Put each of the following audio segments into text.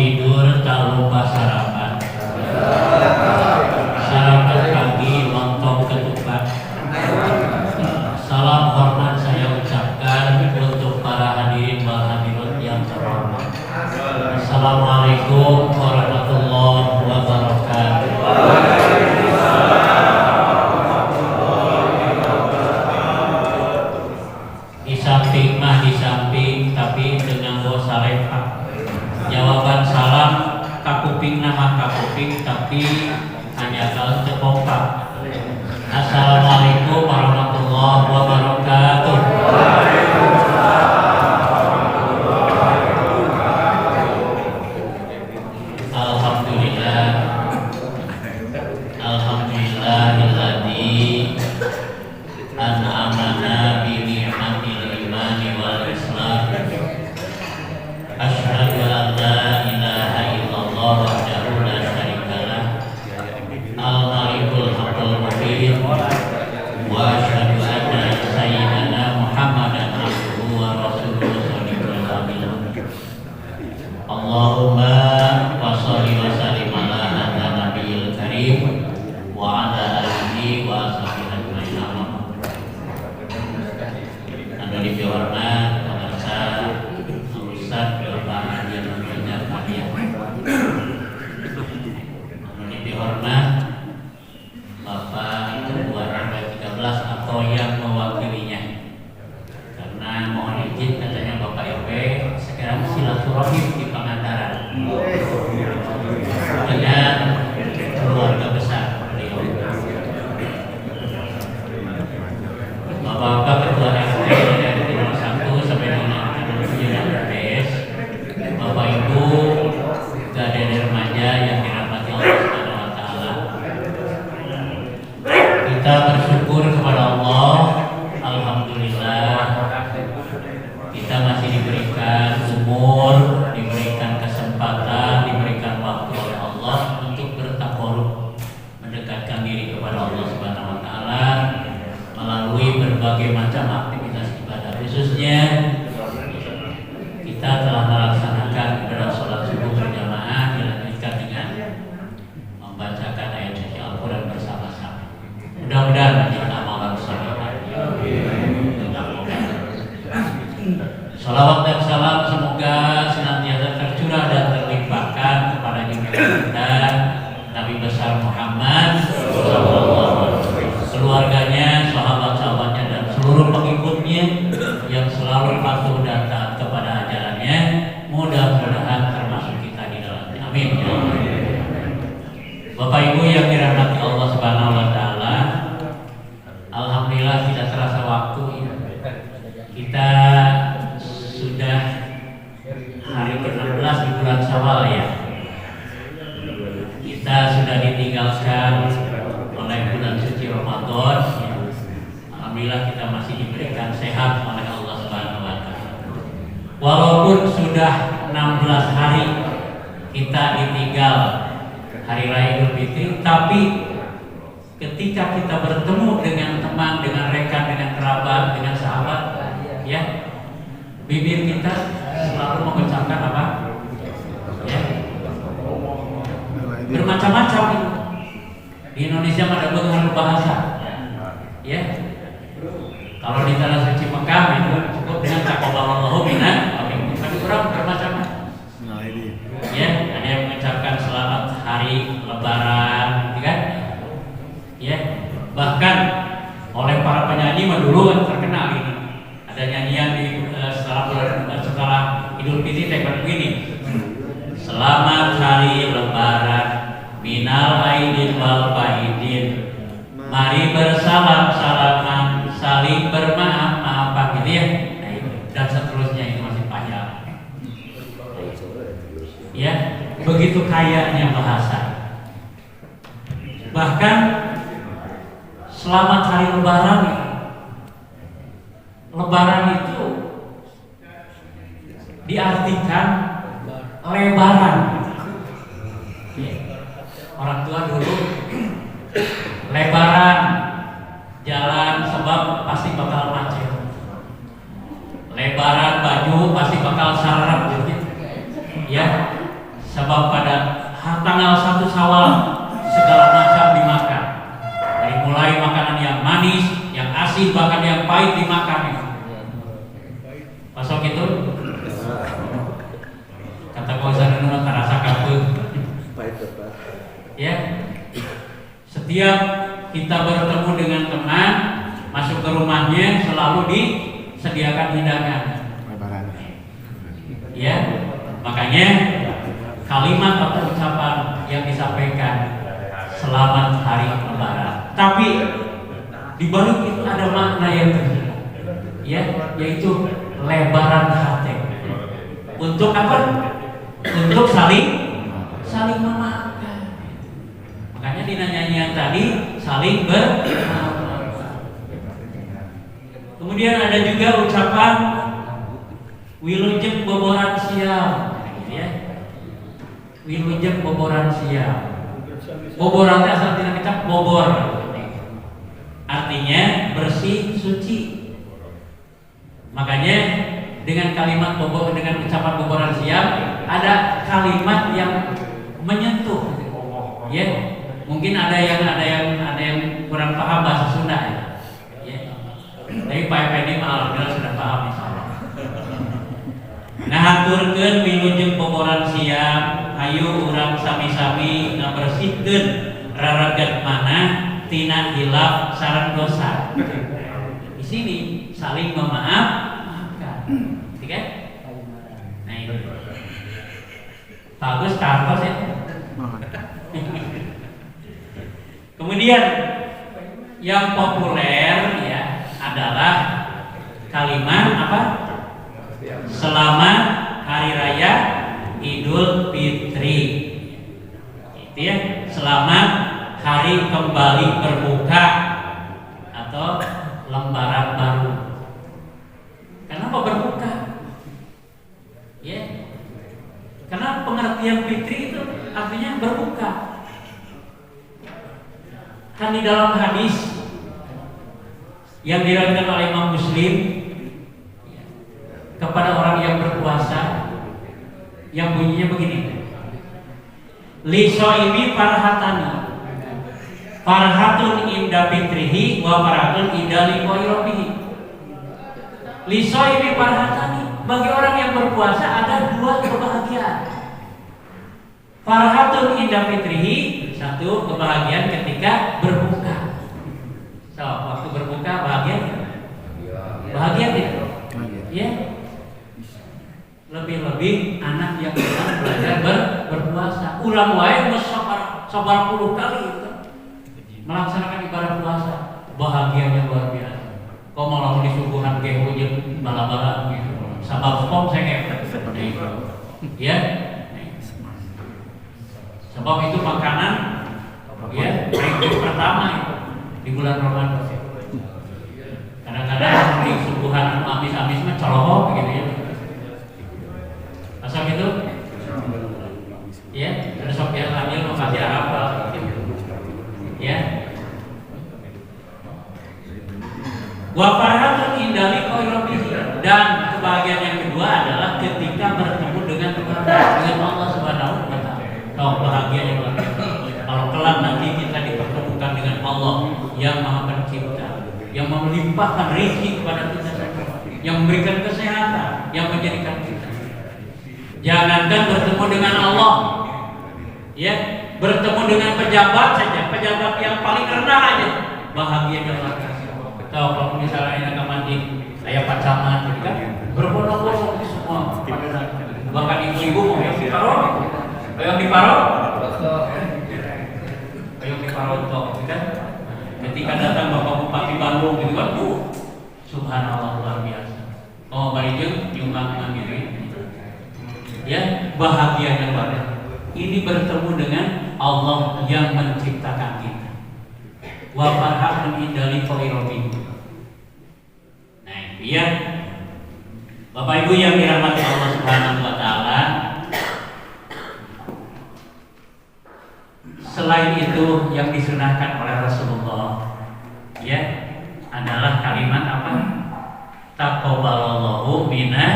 tidur tak lupa sarapan. Sarapan pagi lontong ketupat. Salam hormat saya ucapkan untuk para hadirin wal hadirat yang terhormat. Assalamualaikum warahmatullahi wabarakatuh. Di samping tapi dengan bos salehah. Jawaban salam kakuping nama kakuping tapi hanya kalau terkompak. Assalamualaikum warahmatullahi wabarakatuh. Alhamdulillah. Alhamdulillahilladzi an'amana bi ni'matil imani wal islam. Asyhadu an la ilaha illallah wahdahu la syarikalah al-malikul haqqul mubin wa asyhadu anna sayyidana Muhammadan abduhu wa rasuluhu shadiqul amin. Allahumma wa shalli wa sallim ala hadza nabiyil karim wa ala alihi wa sahbihi ajmain. Anu dihormat pemirsa Ustaz Bapak Haji Nurul Fatihah. Anu dihormat Bapak Ketua RW 13 atau yang mewakilinya. Karena mohon izin katanya Bapak RW sekarang silaturahim di Pangandaran dengan keluarga besar beliau. Bapak Ketua RW dari 1 sampai dengan 7 RPS, Bapak Ibu gadis remaja yang dirahmati Allah Subhanahu wa taala. Kita bersyukur kepada Allah, alhamdulillah kita masih diberikan umur, diberikan kesempatan, diberikan waktu oleh Allah untuk bertakarub, mendekatkan diri kepada Allah Subhanahu wa taala melalui berbagai macam aktivitas ibadah. Khususnya kita telah melaksanakan ibadah sholat subuh berjamaah dilanjutkan dengan membacakan ayat suci Al-Quran bersama-sama. Mudah-mudahan menjadi amalan saleh. Salawat dan salam semoga senantiasa tercurah dan terlimpahkan kepada junjungan kita Nabi besar Muhammad keluarganya, sahabat-sahabatnya dan seluruh pengikutnya yang selalu patuh dan taat kepada ajarannya. Mudah-mudahan termasuk kita di dalamnya. Amin. Bapak Ibu yang dirahmati Allah Subhanahu wa taala, alhamdulillah tidak terasa waktu ya. Kita sudah hari ke-16 di bulan Syawal ya. Kita sudah ditinggalkan oleh bulan suci Ramadan ya. Alhamdulillah kita masih diberikan sehat oleh Allah Subhanahu wa taala. Walaupun sudah 16 hari kita ditinggal hari raya Idul Fitri, tapi ketika kita bertemu dengan teman, dengan rekan, dengan kerabat, dengan sahabat ya, bibir kita selalu mengucapkan apa? Ya. Bermacam-macam itu. Di Indonesia ada beberapa bahasa. Ya. Kalau di tanah suci Mekah itu cukup dengan taqabbalallahu minna wa minkum. Tapi orang bermacam-macam. Ya, ada yang mengucapkan selamat hari Lebaran, gitu kan? Ya. Bahkan oleh para penyanyi dulu terkenal ini. Ada nyanyian di setelah Idul Fitri kayak begini. Selamat hari Lebaran minal aidin wal faidin. Mari bersalam-salaman, saling bermaaf-maafan gitu ya. Nah, itu. Dan seterusnya itu masih panjang. Ya, begitu kayanya bahasa. Bahkan selamat hari Lebaran. Lebaran itu diartikan lebaran. Orang tua dulu lebaran jalan sebab pasti bakal macet. Lebaran baju pasti bakal sarap gitu. Ya. setiap kita bertemu dengan teman, masuk ke rumahnya selalu disediakan hidangan. Ya, makanya kalimat atau ucapan yang disampaikan selamat hari Lebaran. Tapi di balik itu ada makna yang tersirat, ya, yaitu lebaran hati. Untuk apa? Untuk saling memaafkan. Makanya di nyanyian tadi saling bermaaf. Kemudian ada juga ucapan wilujeng boboran siam, ya. Wilujeng boboran siam. Boboran itu asal tina kecap bobor. Artinya bersih, suci. Makanya dengan kalimat bobor, dengan ucapan boboran siam, ada kalimat yang menyentuh. Ya, mungkin ada yang kurang paham bahasa Sunda, ya. Tapi Pak Effendi alhamdulillah sudah paham insyaallah. Nah, haturkeun wilujeng boboran siam, hayu urang sami-sami ngabersihkeun raraget manah tina hilaf sareng dosa. Di sini saling memaafkan. Oke? Nah, itu. Bagus kartos ya. Kemudian yang populer ya adalah kalimat apa? Selamat Hari Raya Idul Fitri. Itu ya, selamat hari kembali berbuka atau lembaran baru. Kenapa berbuka? Ya. Karena pengertian fitri itu artinya berbuka. Kan di dalam hadis yang diriwayatkan oleh Imam Muslim kepada orang yang berpuasa yang bunyinya begini, li shoimi farhatani farhatun inda fitrihi wa farhatun inda liqa'i rabbih. Li shoimi farhatani, bagi orang yang berpuasa ada dua kebahagiaan. Farhatun inda fitrihi, satu kebahagiaan ketika berbuka. So, waktu berbuka bahagia tidak? Ya. Lebih-lebih anak yang sedang belajar berpuasa, ulang wae geus sabar puluh kali itu melaksanakan ibadah puasa, bahagianya luar biasa. Kok malah disuguhan ge jeung bala-bala gitu. Sabab spom saya ya. Sebab itu makanan ya minggu pertama itu di bulan Ramadan. Kadang-kadang di suguhan amis-amis mah colok gitu ya. Asal itu, ya, ada sopir ambil makasih apa, ya. Wa farhatun inda liqa'i rabbih, dan kebahagiaan yang kedua adalah ketika bertemu dengan Allah Subhanahu wa taala. Kalau bahagia yang luar biasa. Kalau kelak nanti kita dipertemukan dengan Allah yang Maha Pencipta, yang melimpahkan rezeki kepada kita, yang memberikan kesehatan, yang menjadikan kita. Jangankan bertemu dengan Allah, ya, bertemu dengan pejabat saja, pejabat yang paling rendah aja, bahagianya luar biasa. Tahu kalau misalnya ada mandi, ayah Pak Camat, gitu kan, berbondong-bondong semua, bahkan ibu-ibu mau yang diparo, toh, gitu kan. Ketika datang Bapak Bupati Bandung, gitu kan, subhanallah luar biasa. Oh, barijeng nyumbang mandiri. Ya, bahagianya luar biasa. Ini bertemu dengan Allah yang menciptakan kita. Wa farhatun inda liqa'i rabbih. Nah, ya. Bapak Ibu yang dirahmati Allah Subhanahu wa taala, selain itu yang disunahkan oleh Rasulullah, ya, adalah kalimat apa? Taqabbalallahu minna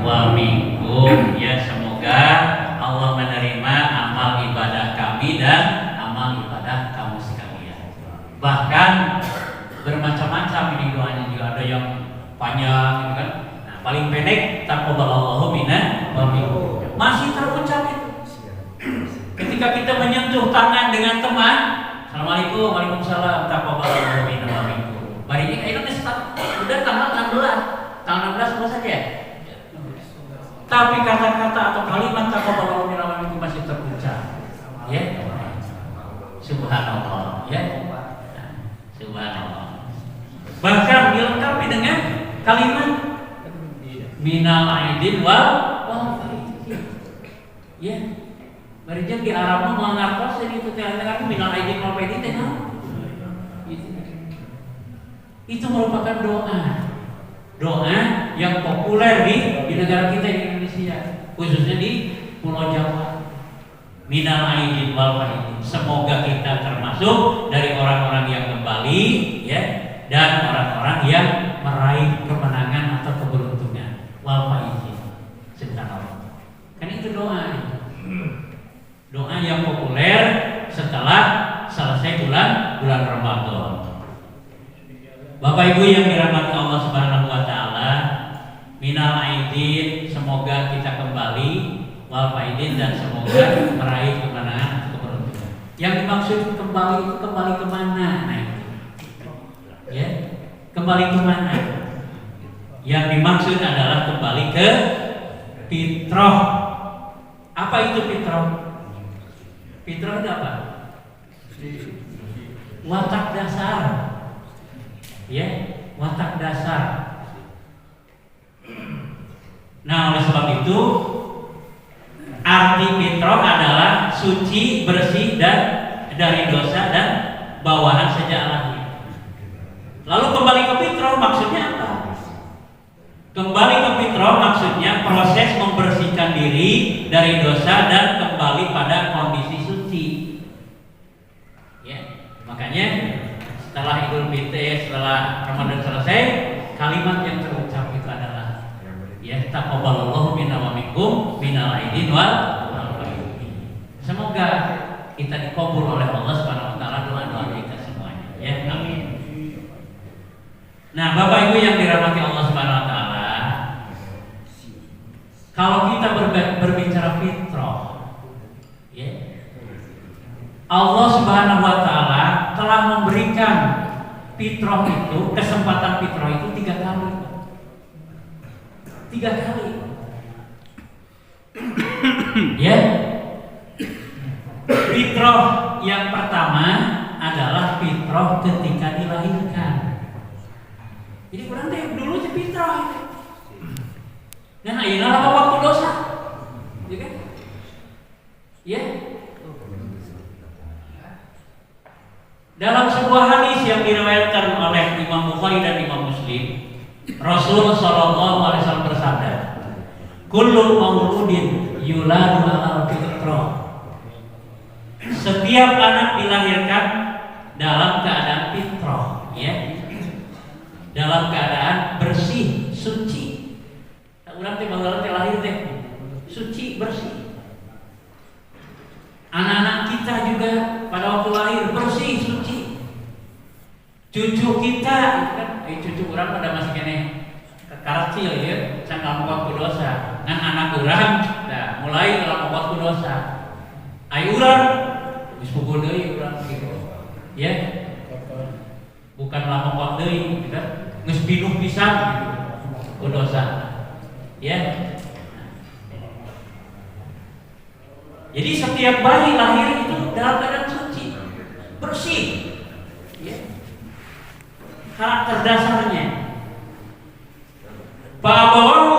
wa minkum. Ya, semoga Allah menerima amal ibadah kami dan amal ibadah kamu sekalian. Bahkan bermacam-macam ini doanya, juga ada yang panjang gitu kan. Nah, paling pendek taqabbalallahu minna wa minkum. Masih terucap itu. Ketika kita menyentuh tangan dengan teman, Assalamualaikum, waalaikumsalam, taqabbalallahu minna wa minkum. Bari ini udah tanggal 16. Tanggal 16 selesai ya? Tapi kata-kata atau kalimat taqabbalallahu minna wa minkum masih terucap. Ya. Subhanallah, ya. Subhanallah. Bahkan dilengkapi dengan kalimat minal aidin wal faidin. Ya. Mereka di Arab mau ngartos jadi itu tengah-tengah minal aidin wal faidin teh. Itu merupakan doa. Doa yang populer di negara kita di Indonesia, khususnya di Pulau Jawa. Minal aidin wal faidin. Semoga kita termasuk dari orang-orang yang kembali, ya, dan orang-orang yang meraih kemenangan atau keberuntungan. Wal faidin. Subhanallah. Kan itu doa. Doa yang populer setelah selesai bulan Ramadan. Bapak Ibu yang dirahmati Allah Subhanahu wa taala, minal aidin, semoga kita kembali, wal faidin, dan semoga meraih kemenangan atau keberuntungan. Yang dimaksud kembali itu kembali kemana? Nah, ya, kembali kemana? Yang dimaksud adalah kembali ke fitrah. Apa itu fitrah? Fitrah itu apa? Watak dasar. Ya, watak dasar. Nah, oleh sebab itu arti fitrah adalah suci, bersih dan dari dosa dan bawaan sejak lahir. Lalu kembali ke fitrah maksudnya apa? Kembali ke fitrah maksudnya proses membersihkan diri dari dosa dan kembali pada kondisi suci. Ya, makanya setelah Idul Fitri, setelah Ramadan selesai, kalimat yang terucap itu adalah ya taqabbalallahu minna wa minkum minal aidin wal faidin. Semoga kita dikabul oleh Allah Subhanahu wa taala doa-doa kita semuanya. Ya, amin. Nah, Bapak Ibu yang dirahmati Allah Subhanahu wa taala, kalau kita berbicara fitrah, ya, Allah Subhanahu wa taala telah memberikan fitrah itu, kesempatan fitrah itu 3 kali. 3 kali. Ya. Fitrah yang pertama adalah fitrah ketika dilahirkan. Jadi kurang teh dulu teh fitrah. Nah, inilah waktu dosa. Ya kan? Ya. Dalam sebuah hadis yang diriwayatkan oleh Imam Bukhari dan Imam Muslim, Rasul sallallahu alaihi wasallam bersabda, "Kullu mauludin yuladu 'alal fitrah." Setiap anak dilahirkan dalam keadaan fitrah, ya. Dalam keadaan bersih, suci. Urang teh baheula teh lahir teh suci, bersih. Anak-anak kita juga pada waktu lahir bersih, suci. Cucu kita, kan, cucu orang pada masih kene kecil ya, can waktu dosa. Ngan anak orang, dah mulai dalam waktu dosa. Ayo orang, bis pukul deui urang gitu, ya. Bukan lama waktu deui, kan? Geus pinuh pisan gitu, ku dosa, ya. Jadi setiap bayi lahir itu dalam keadaan suci, bersih, ya. Karakter dasarnya. Fa'abawahu,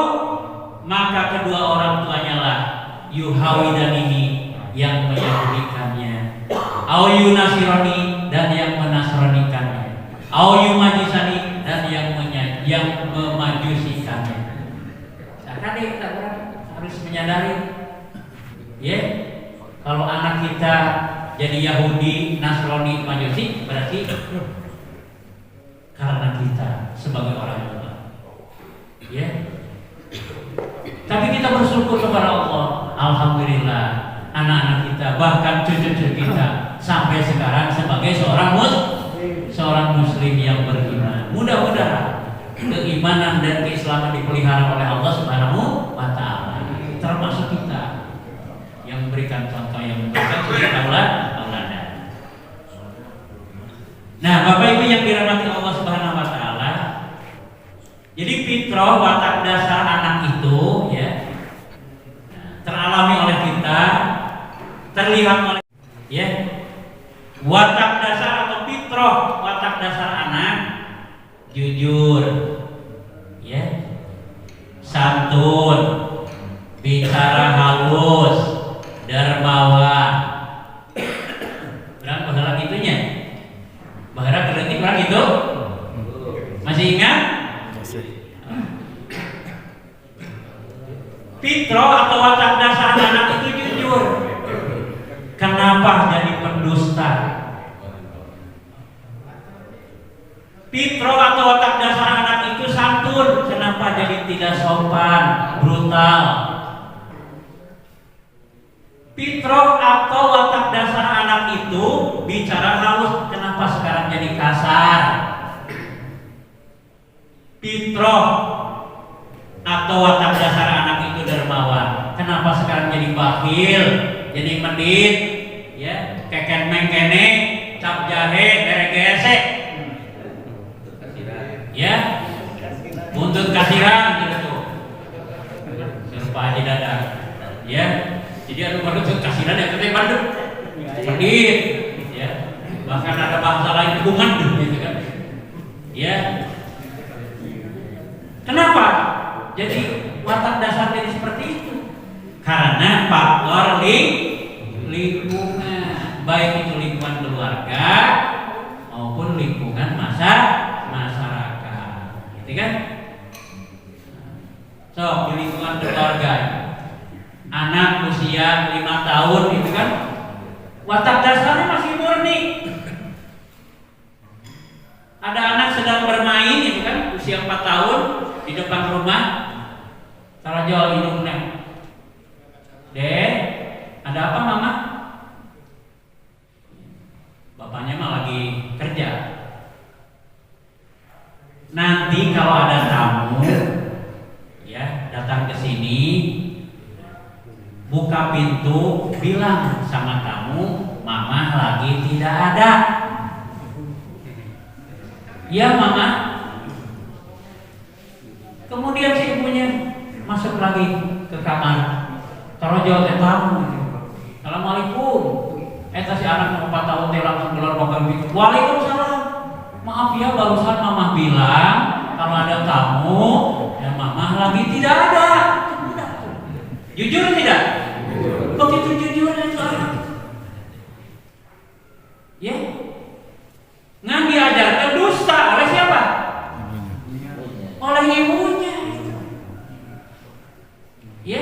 maka kedua orang tuanya lah yuhawidanihi, yang menyahudikannya, au yunasirani, dan yang menasranikannya, au yumajisani, dan yang memajusikannya. Nah, kan kita harus menyadari, ya, kalau anak kita jadi Yahudi, Nasrani, Majusi, berarti karena kita sebagai orang tua, ya. Tapi kita bersyukur kepada Allah, alhamdulillah, anak-anak kita, bahkan cucu-cucu kita sampai sekarang sebagai seorang muslim yang beriman. Mudah-mudahan keimanan dan keislaman dipelihara oleh Allah Subhanahu wa taala, termasuk kita yang memberikan contoh yang baik kepada auladan. dirahmati Allah Subhanahu wa taala, jadi fitrah watak dasar anak itu ya teralami oleh kita, terlihat oleh ya. Watak dasar atau fitrah watak dasar anak jujur ya, santun, bicara halus, dermawan. Berang bahasa gitunya. Bahasa berarti berang itu? Masih ingat? Fitrah atau watak dasar anak itu jujur. Kenapa jadi pendusta? Fitrah atau watak dasar anak itu santun. Kenapa jadi tidak sopan, brutal? Fitrah atau watak dasar anak itu bicara halus. Kenapa sekarang jadi kasar? Fitrah atau watak dasar anak itu dermawan. Kenapa sekarang jadi bakhil, jadi medit, ya, keken mengkene, cap jahe, gesek, ya, buntut kasiran gitu, serupa Haji Dadang, ya. Jadi anu buntut kasiran ya, tapi bandut, medit, ya. Bahkan ada bahasa lain hubungan gitu kan, ya. Kenapa? Jadi watak dasar jadi seperti itu karena faktor lingkungan, baik itu lingkungan keluarga maupun lingkungan masyarakat, gitu kan? So di lingkungan keluarga, anak usia 5 tahun itu kan watak dasarnya masih murni. Ada anak sedang bermain itu kan usia 4 tahun di depan rumah. Taruh jual hidungnya. Dek, ada apa mama? Bapaknya mah lagi kerja. Nanti kalau ada tamu, ya datang ke sini, buka pintu, bilang sama tamu, mama lagi tidak ada. Ya mama. Kemudian si ibunya masuk lagi ke kamar, taruh jauh tamu. Assalamualaikum. Si anak 4 tahun teh langsung keluar makan pintu. Waalaikumsalam. Maaf ya, barusan mama bilang kalau ada tamu dan mama lagi tidak ada. Jujur tidak? Begitu jujurnya itu anak. Ya. Ngan diajarkan dusta oleh siapa? Oleh ibunya. Ya.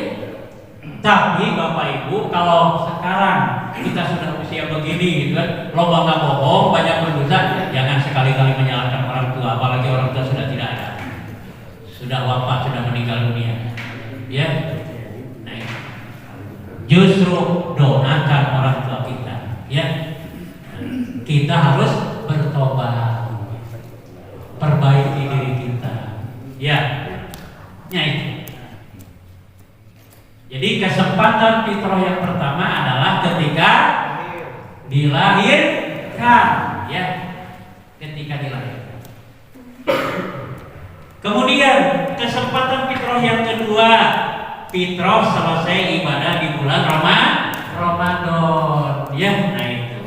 Tapi Bapak Ibu, kalau sekarang kita sudah usia begini gitu kan, lomba nggak bohong, banyak berdosa, jangan sekali-kali menyalahkan orang tua, apalagi orang tua sudah tidak ada, sudah wafat, sudah meninggal dunia. Ya. Nah, justru doakan orang tua kita. Ya. Kita harus bertobat, perbaiki diri kita. Ya. Ya itu. Jadi kesempatan fitrah yang pertama adalah ketika dilahirkan, ya, ketika dilahirkan. Kemudian kesempatan fitrah yang kedua, fitrah selesai ibadah di bulan Ramadan, ya. Nah itu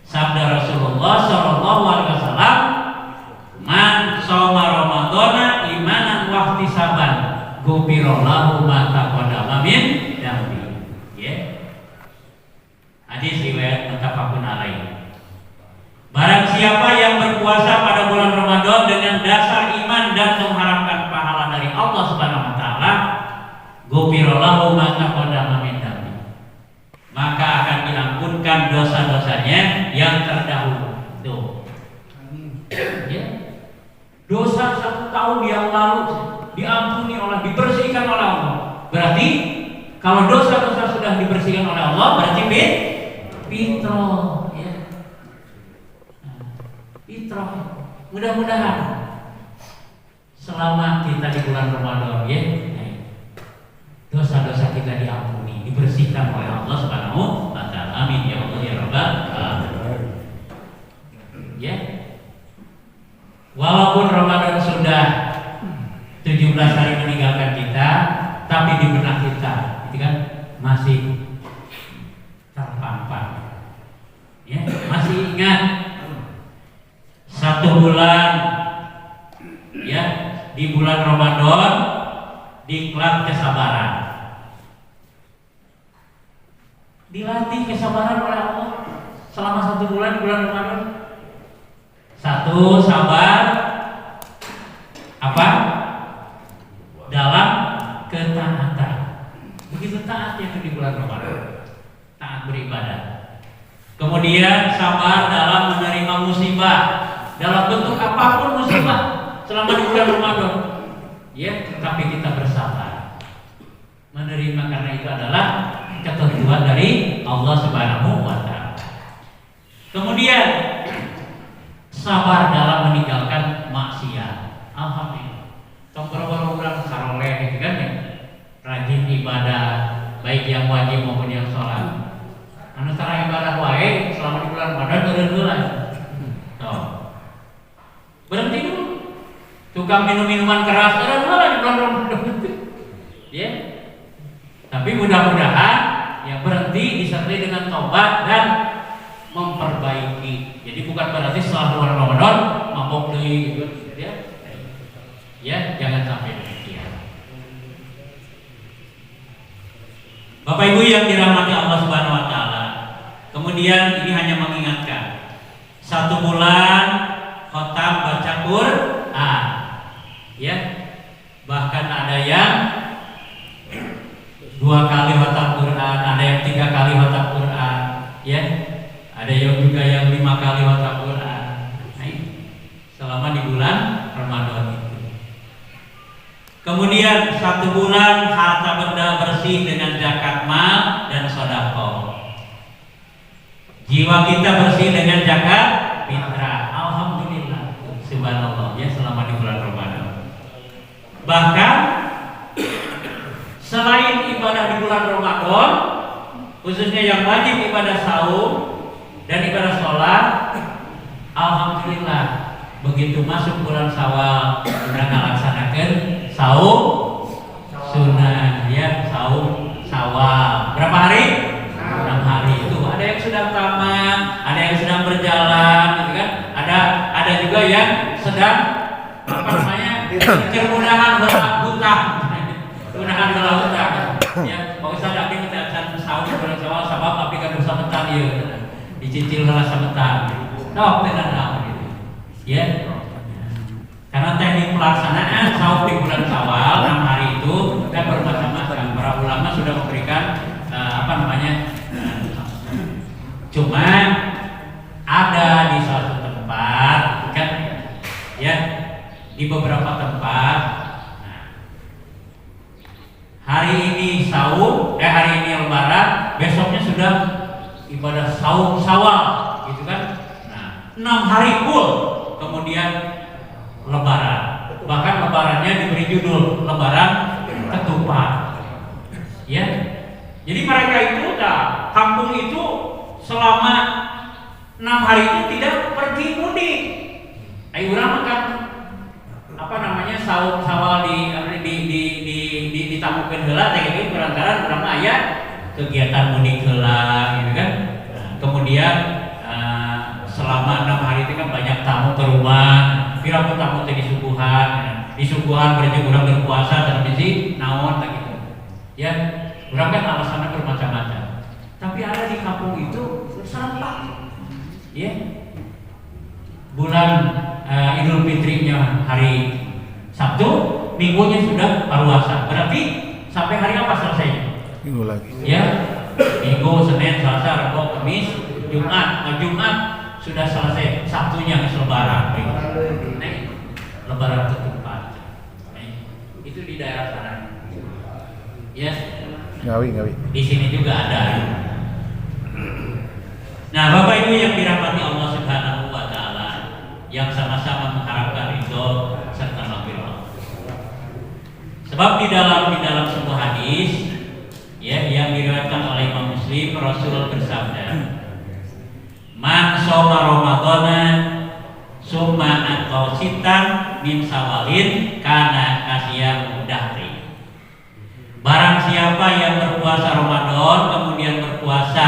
sabda Rasulullah SAW, man shoma Ramadana imanan wa ihtisaban ghufirallahu ma taqaddama min dambi. Ya. Hadis riwayat muttafaqun alaih. Barang siapa yang berpuasa pada bulan Ramadan dengan dasar iman dan mengharapkan pahala dari Allah Subhanahu wa taala, ghufirallahu ma taqaddama min dambi. Maka akan diampunkan dosa-dosanya yang terdahulu. Tuh. Ya. Dosa 1 tahun yang lalu diampuni oleh, dibersihkan oleh Allah. Berarti kalau dosa-dosa sudah dibersihkan oleh Allah, berarti fitrah, ya. Fitrah. Mudah-mudahan selama kita di bulan Ramadan, ya, dosa-dosa kita diampuni, dibersihkan oleh Allah Subhanahu wa taala. Amin ya Allah ya Rabbal alamin. Ya. masih terpampang. Ya, masih ingat 1 bulan ya di bulan Ramadan diklat kesabaran. Dilatih kesabaran oleh Allah selama 1 bulan di bulan Ramadan. 1, sabar apa? Dalam ketaatan. Begitu taatnya di bulan Ramadan. Taat beribadah. Kemudian sabar dalam menerima musibah dalam bentuk apapun musibah selama di bulan Ramadan. Ya, tapi kita bersabar menerima karena itu adalah ketentuan dari Allah Subhanahu wa taala. Kemudian sabar dalam meninggalkan maksiat. Alhamdulillah. Tongkrong orang saroleh gitu kan ya. Rajin ibadah baik yang wajib maupun yang sholat. Anu tara ibadah wae selama di bulan Ramadan eureun. Tuh. Berhenti dulu. Tukang minum-minuman keras eureun di bulan Ramadan. Ya. Tapi mudah-mudahan ya berhenti disertai dengan taubat dan memperbaiki. Jadi bukan berarti setelah bulan Ramadan mabok deui gitu ya. Ya, jangan sampai demikian. Bapak Ibu yang dirahmati Allah Subhanahu wa taala. Kemudian ini hanya mengingatkan 1 bulan khotam baca Quran. Ya. Bahkan ada yang 2 kali khotam Quran, ada yang 3 kali khotam Quran, ya. Ada yang juga yang 5 kali khotam Quran. Nah, selama di bulan Ramadan itu. Kemudian 1 bulan harta benda bersih dengan zakat mal dan sedekah. Jiwa kita bersih dengan zakat fitrah. Alhamdulillah. Subhanallah ya selama di bulan Ramadan. Bahkan selain ibadah di bulan Ramadan, khususnya yang wajib ibadah saum dan ibadah sholat, alhamdulillah begitu masuk bulan Syawal sudah melaksanakan saum sunnah ya, saum Syawal. Berapa hari? 6 hari. Itu ada yang sedang tamat, ada yang sedang berjalan, gitu kan? Ada juga yang sedang apa namanya? Kemudahan berhutang. Kemudahan berhutang. Ya, kalau saya ada yang tidak saum bulan Syawal sabab tapi kan dosa mental ya. Dicicil salah sebentar. Noh, benar gitu. Ya. Karena teknik pelaksanaan saum di bulan Syawal 6 hari itu dan bermacam-macam. Para ulama sudah memberikan cuma ada di suatu tempat kan ya, di beberapa tempat. Nah, hari ini saum, hari ini lebaran, besoknya sudah ibadah saum Syawal gitu kan. Nah, 6 hari full kemudian lebaran. Bahkan lebarannya diberi judul lebaran ketupat. Ya. Jadi mereka itu kampung itu selama 6 hari itu tidak pergi mudik. Ayo urang kan saum Syawal ditamukeun heula teh gitu perantaran urang aya kegiatan mudik heula gitu kan. Nah, kemudian selama 6 hari itu kan banyak tamu ke rumah, piraku tamu teh disuguhan berarti urang berpuasa dan bisi naon teh gitu. Ya, urang kan alasannya bermacam-macam. Tapi ada di kampung itu serempak. Ya. Bulan Idul Fitrinya hari Sabtu, minggunya sudah paruasa. Berarti sampai hari apa selesainya? Minggu lagi. Ya. Minggu, Senin, Selasa, Rabu, Kamis, Jumat. Jumat sudah selesai. Sabtunya Lebaran. Nah, Lebaran ketupat. Nah, itu di daerah sana. Ya. Ngawi. Di sini juga ada. Nah, Bapak Ibu yang dirahmati Allah Subhanahu wa taala, yang sama-sama mengharapkan ridho serta maghfirah. Sebab di dalam sebuah hadis ya yang diriwayatkan oleh Imam Muslim, Rasul bersabda, "Man shoma Ramadhana summa atau sitan min sawalin kana kasiyam dahri." Barang barang siapa yang berpuasa Ramadan kemudian berpuasa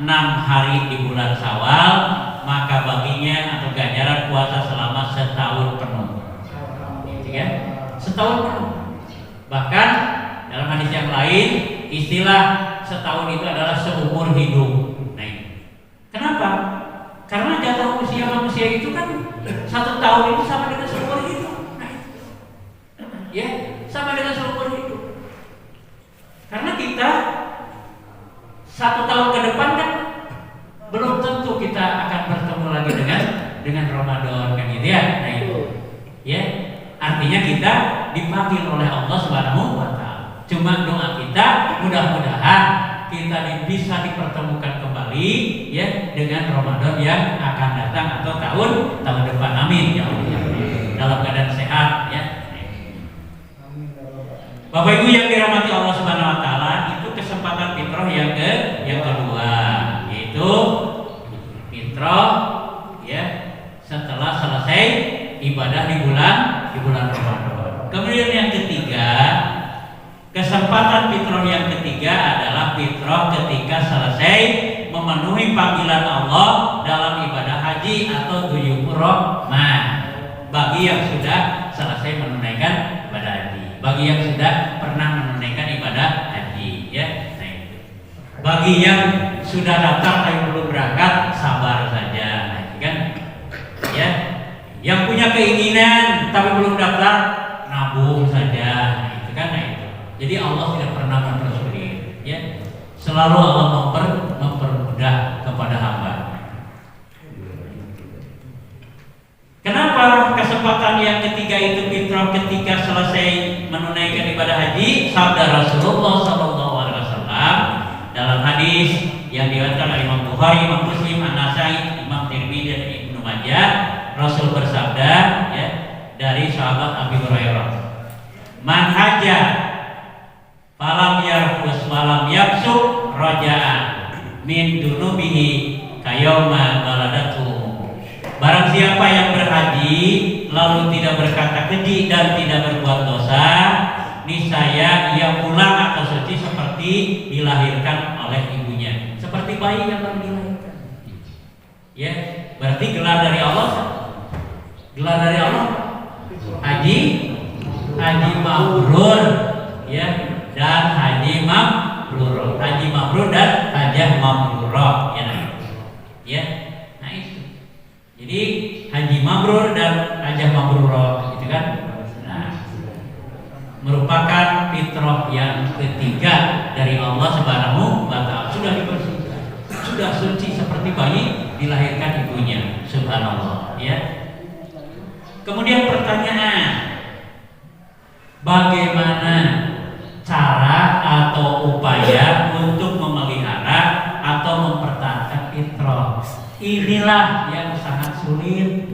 6 hari di bulan Syawal, maka baginya atau ganjaran puasa selama setahun penuh. Ya, setahun penuh. Bahkan dalam hadis yang lain, istilah setahun itu adalah seumur hidup. Nah, kenapa? Karena jatah usia manusia itu kan 1 tahun itu sama dengan seumur hidup. Nah, ya, sama dengan seumur hidup. Karena kita 1 tahun ke depan kan belum tentu kita akan bertemu lagi dengan Ramadan kan gitu ya. Nah itu, ya, artinya kita dipanggil oleh Allah Subhanahu wa Ta'ala. Cuma doa kita mudah-mudahan kita bisa dipertemukan kembali ya dengan Ramadan yang akan datang atau tahun depan. Amin ya Allah. Dalam keadaan sehat ya. Bapak Ibu yang dirahmati Allah Subhanahu wa Ta'ala, itu kesempatan fitrah yang kedua, yaitu fitrah ya setelah selesai ibadah di bulan Ramadan. Kemudian yang ketiga, kesempatan fitrah yang ketiga adalah fitrah ketika selesai memenuhi panggilan Allah dalam ibadah haji atau duyufur Rahmah. Bagi yang sudah selesai menunaikan ibadah haji, bagi yang sudah pernah menunaikan ibadah haji ya. Nah, itu. Bagi yang sudah datang tapi belum berangkat, sabar saja, nah, kan? Ya. Yang punya keinginan tapi belum daftar, nabung saja, nah, itu kan? Nah, itu. Jadi Allah tidak pernah mempersulit, ya. Selalu Allah mempermudah kepada hamba. Kenapa kesempatan yang ketiga itu fitrah ketika selesai menunaikan ibadah haji? Sabda Rasulullah SAW dalam hadis yang diriwayatkan oleh Imam Bukhari, Imam Muslim, An-Nasai, Imam Tirmidzi dan Ibnu Majah, Rasul bersabda ya, dari sahabat Abi Hurairah, "Man haja falam yarfus walam yafsuq raja'a min dunubihi kayauma waladatu." Barang siapa yang berhaji lalu tidak berkata keji dan tidak berbuat dosa, niscaya ia pulang atau suci seperti dilahirkan oleh ibunya, seperti bayi yang baru dilahirkan. Ya, berarti gelar dari Allah, haji mabrur, ya, dan haji mabrur, dan hajah mabrurah, ya, ya. Jadi haji mabrur dan hajah mabrurah itu kan, nah, merupakan fitrah yang ketiga dari Allah Subhanahu wa Ta'ala. Sudah dibersihkan, sudah suci seperti bayi dilahirkan ibunya, subhanallah ya. Kemudian pertanyaan, bagaimana cara atau upaya untuk memelihara atau mempertahankan fitrah? Inilah yang sangat sulit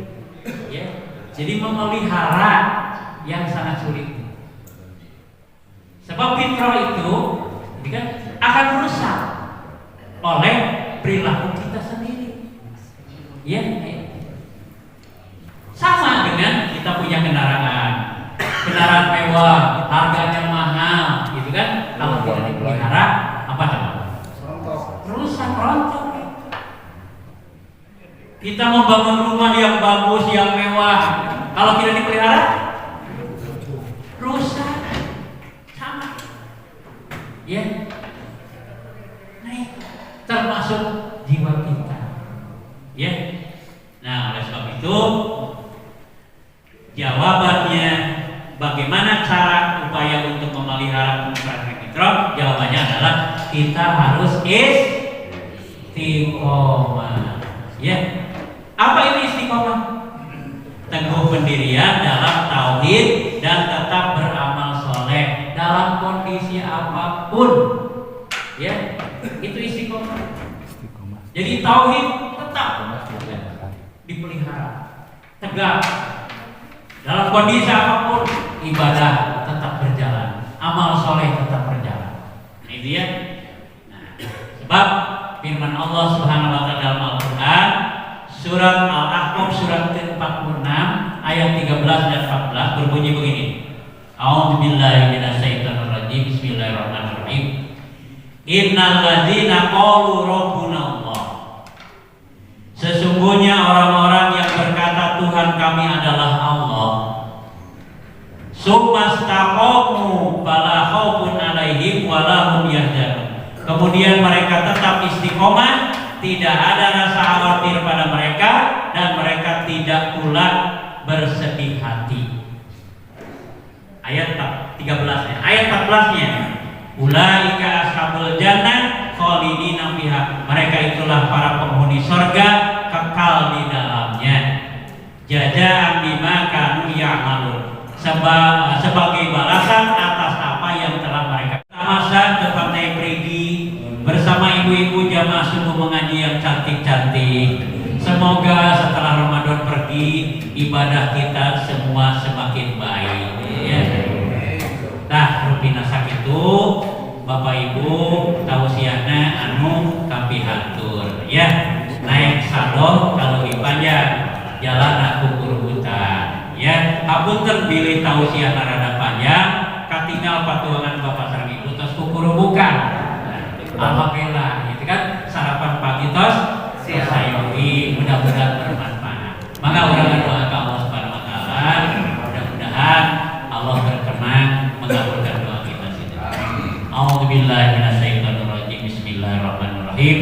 ya. Jadi memelihara yang sangat sulit. Sebab fitrah itu jadi kan akan rusak oleh perilaku kita sendiri. Ya, ya. Sama dengan kita punya kendaraan mewah, harganya mahal, gitu kan? Kalau tidak dipelihara, apa coba? Rusak, rontok. Kita membangun rumah yang bagus, yang mewah, kalau tidak dipelihara, rusak. Sama. Ya. Nah, termasuk jiwa kita. Ya. Nah, oleh sebab itu, jawabannya bagaimana cara upaya untuk memelihara mempertahankan fitrah? Jawabannya adalah kita harus istiqomah. Ya. Apa ini istiqomah? Teguh pendirian dalam tauhid dan tetap beramal soleh dalam kondisi apapun. Ya, itu istiqomah. Jadi tauhid tetap dipelihara, tegak dalam kondisi apapun. Ibadah tetap berjalan, amal soleh tetap berjalan. Nah, itu ya. Nah, sebab firman Allah Subhanahu wa Ta'ala dalam Al-Qur'an surat Al-Ahqaf surat ke-46 ayat 13 dan 14 berbunyi begini. A'udzubillahi minasyaitonirrajim. Bismillahirrahmanirrahim. Innal ladzina qalu rabbuna Allah. Sesungguhnya orang-orang yang berkata Tuhan kami adalah Allah. Sumastaqamu fala khaufun 'alaihim wa la hum yahzanun. Kemudian mereka tetap istiqomah, tidak ada rasa khawatir pada mereka dan mereka tidak pula bersedih hati. Ayat 13-nya. Ayat 14-nya. Ulaika ashabul jannah khalidina fiha. Mereka itulah para penghuni surga, kekal di dalamnya. Jazaa'an bima kanu ya'malun. Sebagai balasan atas apa yang telah mereka. Masa ke Pantai Perigi bersama ibu-ibu jamaah subuh mengaji yang cantik-cantik. Semoga setelah Ramadan pergi ibadah kita semua semakin baik. Ya. Nah, rupina sakitu Bapak Ibu tausiahna anu kapihatur ya. Naik sadoh kalau dipanjang jalan aku kurbutan ya. Hapunten bilih tausiahna rada panjang katinggal patuangan Bapak sareng Ibu tos kukurubukan. Alhamdulillah itu kan sarapan pagi tos sayogi mudah-mudahan bermanfaat. Maka urang doa ke Allah Subhanahu wa taala mudah-mudahan Allah berkenan mengabulkan doa kita semua. A'udzubillahi minasyaitonirrajim. Bismillahirrahmanirrahim.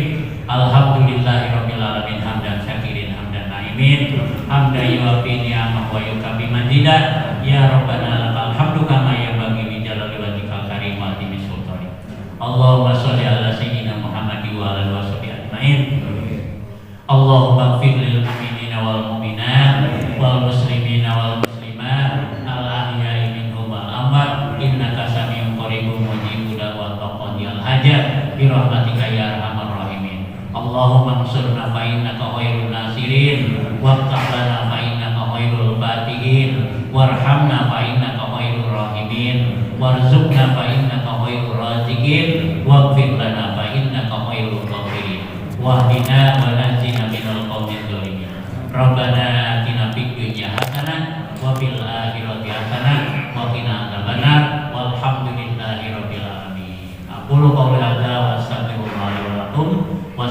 Alhamdulillahirabbil alamin hamdan syakirin hamdan naimin hamdan yuwafi ni'amahu wa yukafi majidah ya rabbana lakal hamdu kama yanbaghi li jalali wajhikal karim wa azimi sultanik. Allahumma sholli ala sayyidina Muhammadin wa ala alihi washabihi ajmain. Allahumma ighfir lil mu'minina wal mu'minat wal muslimina wal muslimat al ahya'i minhum wal amwat innaka sami'un qaribun mujibud da'wat qadiyal hajat bi rahmatika ya arhamar rahimin. Allahumma ansurna fa innaka khairun nasirin waftah lana fa innaka khairul fatihin warhamna fa innaka khairur rahimin warzuqna fa innaka khairur raziqin waghfir lana fa innaka khairul ghafirin wahdina wa najina minal qaumidz dhalimin. Rabbana atina fid dunya hasanah wa fil akhirati hasanah wa qina adzabannar walhamdulillahi rabbil alamin. Aqulu qawli hadza wa astaghfirullah wa lakum wa